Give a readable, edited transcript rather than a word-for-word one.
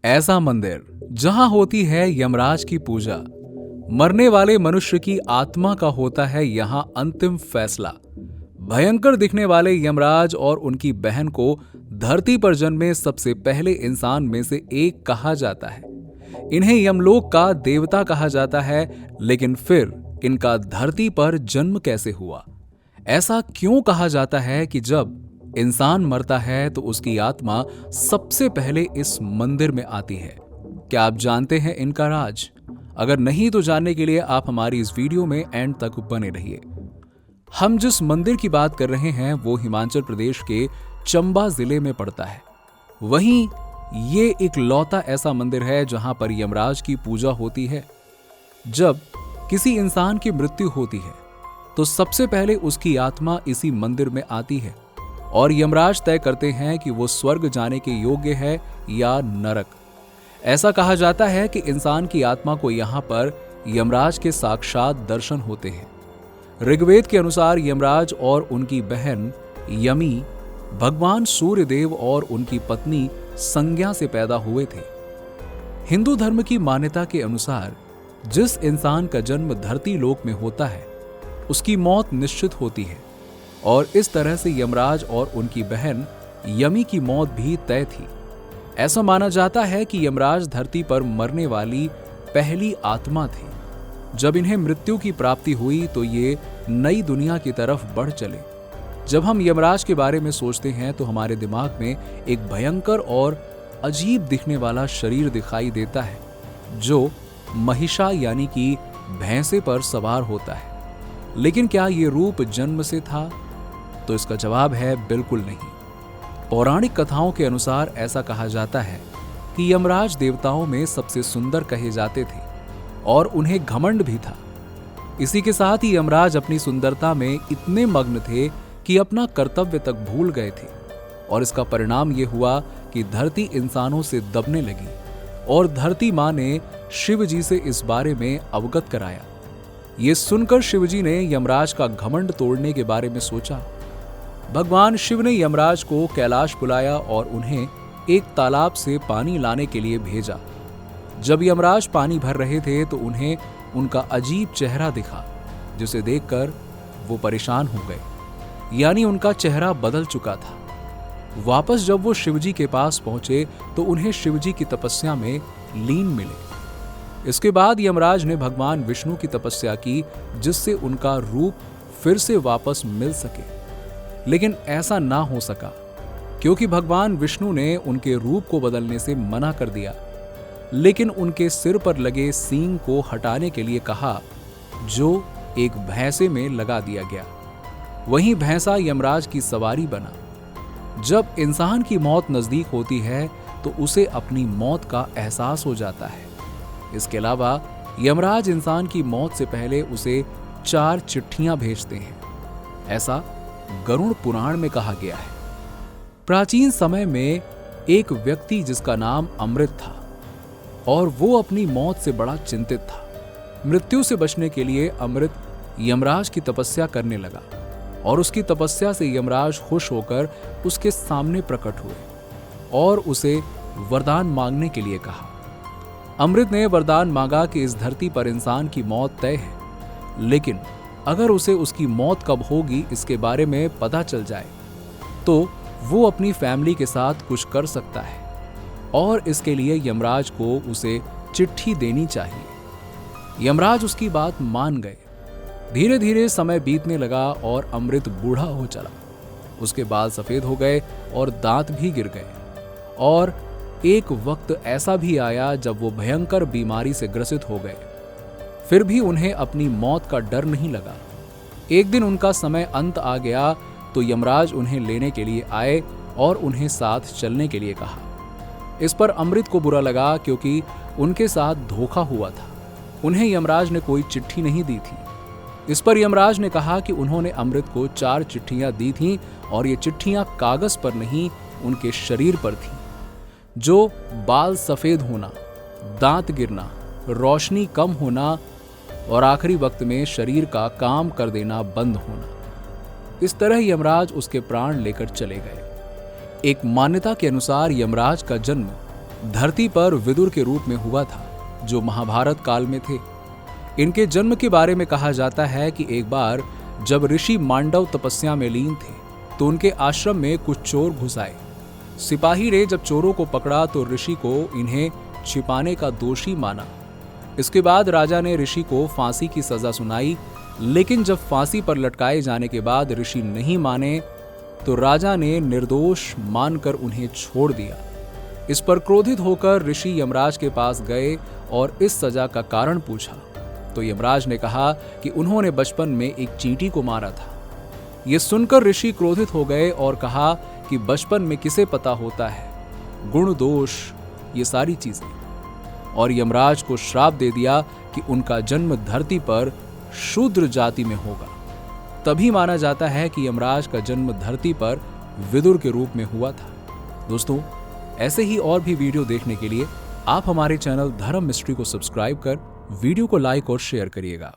ऐसा मंदिर जहां होती है यमराज की पूजा, मरने वाले मनुष्य की आत्मा का होता है यहां अंतिम फैसला। भयंकर दिखने वाले यमराज और उनकी बहन को धरती पर जन्मे सबसे पहले इंसान में से एक कहा जाता है। इन्हें यमलोक का देवता कहा जाता है, लेकिन फिर इनका धरती पर जन्म कैसे हुआ? ऐसा क्यों कहा जाता है कि जब इंसान मरता है तो उसकी आत्मा सबसे पहले इस मंदिर में आती है? क्या आप जानते हैं इनका राज? अगर नहीं तो जानने के लिए आप हमारी इस वीडियो में एंड तक बने रहिए। हम जिस मंदिर की बात कर रहे हैं वो हिमाचल प्रदेश के चंबा जिले में पड़ता है। वहीं ये एक लौता ऐसा मंदिर है जहां पर यमराज की पूजा होती है। जब किसी इंसान की मृत्यु होती है तो सबसे पहले उसकी आत्मा इसी मंदिर में आती है और यमराज तय करते हैं कि वो स्वर्ग जाने के योग्य है या नरक। ऐसा कहा जाता है कि इंसान की आत्मा को यहाँ पर यमराज के साक्षात दर्शन होते हैं। ऋग्वेद के अनुसार यमराज और उनकी बहन यमी भगवान सूर्यदेव और उनकी पत्नी संज्ञा से पैदा हुए थे। हिंदू धर्म की मान्यता के अनुसार जिस इंसान का जन्म धरती लोक में होता है उसकी मौत निश्चित होती है और इस तरह से यमराज और उनकी बहन यमी की मौत भी तय थी। ऐसा माना जाता है कि यमराज धरती पर मरने वाली पहली आत्मा थे। जब इन्हें मृत्यु की प्राप्ति हुई तो ये नई दुनिया की तरफ बढ़ चले। जब हम यमराज के बारे में सोचते हैं तो हमारे दिमाग में एक भयंकर और अजीब दिखने वाला शरीर दिखाई देता है जो महिषा यानी कि भैंसे पर सवार होता है। लेकिन क्या ये रूप जन्म से था? तो इसका जवाब है बिल्कुल नहीं। पौराणिक कथाओं के अनुसार ऐसा कहा जाता है कि यमराज देवताओं में सबसे सुंदर कहे जाते थे और उन्हें घमंड भी था। इसी के साथ ही यमराज अपनी सुंदरता में इतने मग्न थे कि अपना कर्तव्य तक भूल गए थे और इसका परिणाम यह हुआ कि धरती इंसानों से दबने लगी और धरती मां ने शिव जी से इस बारे में अवगत कराया। ये सुनकर शिवजी ने यमराज का घमंड तोड़ने के बारे में सोचा। भगवान शिव ने यमराज को कैलाश बुलाया और उन्हें एक तालाब से पानी लाने के लिए भेजा। जब यमराज पानी भर रहे थे तो उन्हें उनका अजीब चेहरा दिखा, जिसे देखकर वो परेशान हो गए, यानी उनका चेहरा बदल चुका था। वापस जब वो शिवजी के पास पहुंचे तो उन्हें शिवजी की तपस्या में लीन मिले। इसके बाद यमराज ने भगवान विष्णु की तपस्या की जिससे उनका रूप फिर से वापस मिल सके, लेकिन ऐसा ना हो सका क्योंकि भगवान विष्णु ने उनके रूप को बदलने से मना कर दिया, लेकिन उनके सिर पर लगे सींग को हटाने के लिए कहा, जो एक भैंसे में लगा दिया गया। वहीं भैंसा यमराज की सवारी बना। जब इंसान की मौत नजदीक होती है तो उसे अपनी मौत का एहसास हो जाता है। इसके अलावा यमराज इंसान की मौत से पहले उसे 4 चिट्ठियां भेजते हैं, ऐसा गरुड़ पुराण में कहा गया है। प्राचीन समय में एक व्यक्ति जिसका नाम अमृत था और वो अपनी मौत से बड़ा चिंतित था। मृत्यु से बचने के लिए अमृत यमराज की तपस्या करने लगा और उसकी तपस्या से यमराज खुश होकर उसके सामने प्रकट हुए और उसे वरदान मांगने के लिए कहा। अमृत ने वरदान मांगा कि इस धरती पर इंसान की मौत तय है, लेकिन अगर उसे उसकी मौत कब होगी इसके बारे में पता चल जाए तो वो अपनी फैमिली के साथ कुछ कर सकता है और इसके लिए यमराज को उसे चिट्ठी देनी चाहिए। यमराज उसकी बात मान गए। धीरे धीरे समय बीतने लगा और अमृत बूढ़ा हो चला। उसके बाल सफेद हो गए और दांत भी गिर गए और एक वक्त ऐसा भी आया जब वो भयंकर बीमारी से ग्रसित हो गए। फिर भी उन्हें अपनी मौत का डर नहीं लगा। एक दिन उनका समय अंत आ गया तो यमराज उन्हें लेने के लिए आए और उन्हें साथ चलने के लिए कहा। इस पर अमृत को बुरा लगा क्योंकि उनके साथ धोखा हुआ था। उन्हें यमराज ने कोई चिट्ठी नहीं दी थी। इस पर यमराज ने कहा कि उन्होंने अमृत को 4 चिट्ठियां दी थीं और ये चिट्ठियां कागज पर नहीं उनके शरीर पर थीं, जो बाल सफेद होना, दांत गिरना, रोशनी कम होना और आखिरी वक्त में शरीर का काम कर देना बंद होना। इस तरह यमराज उसके प्राण लेकर चले गए। एक मान्यता के अनुसार यमराज का जन्म धरती पर विदुर के रूप में हुआ था, जो महाभारत काल में थे। इनके जन्म के बारे में कहा जाता है कि एक बार जब ऋषि मांडव तपस्या में लीन थे तो उनके आश्रम में कुछ चोर घुस आए। सिपाही ने जब चोरों को पकड़ा तो ऋषि को इन्हें छिपाने का दोषी माना। इसके बाद राजा ने ऋषि को फांसी की सजा सुनाई, लेकिन जब फांसी पर लटकाए जाने के बाद ऋषि नहीं माने तो राजा ने निर्दोष मानकर उन्हें छोड़ दिया। इस पर क्रोधित होकर ऋषि यमराज के पास गए और इस सजा का कारण पूछा तो यमराज ने कहा कि उन्होंने बचपन में एक चींटी को मारा था। यह सुनकर ऋषि क्रोधित हो गए और कहा कि बचपन में किसे पता होता है गुण दोष ये सारी चीजें, और यमराज को श्राप दे दिया कि उनका जन्म धरती पर शूद्र जाति में होगा। तभी माना जाता है कि यमराज का जन्म धरती पर विदुर के रूप में हुआ था। दोस्तों, ऐसे ही और भी वीडियो देखने के लिए आप हमारे चैनल धर्म मिस्ट्री को सब्सक्राइब कर वीडियो को लाइक और शेयर करिएगा।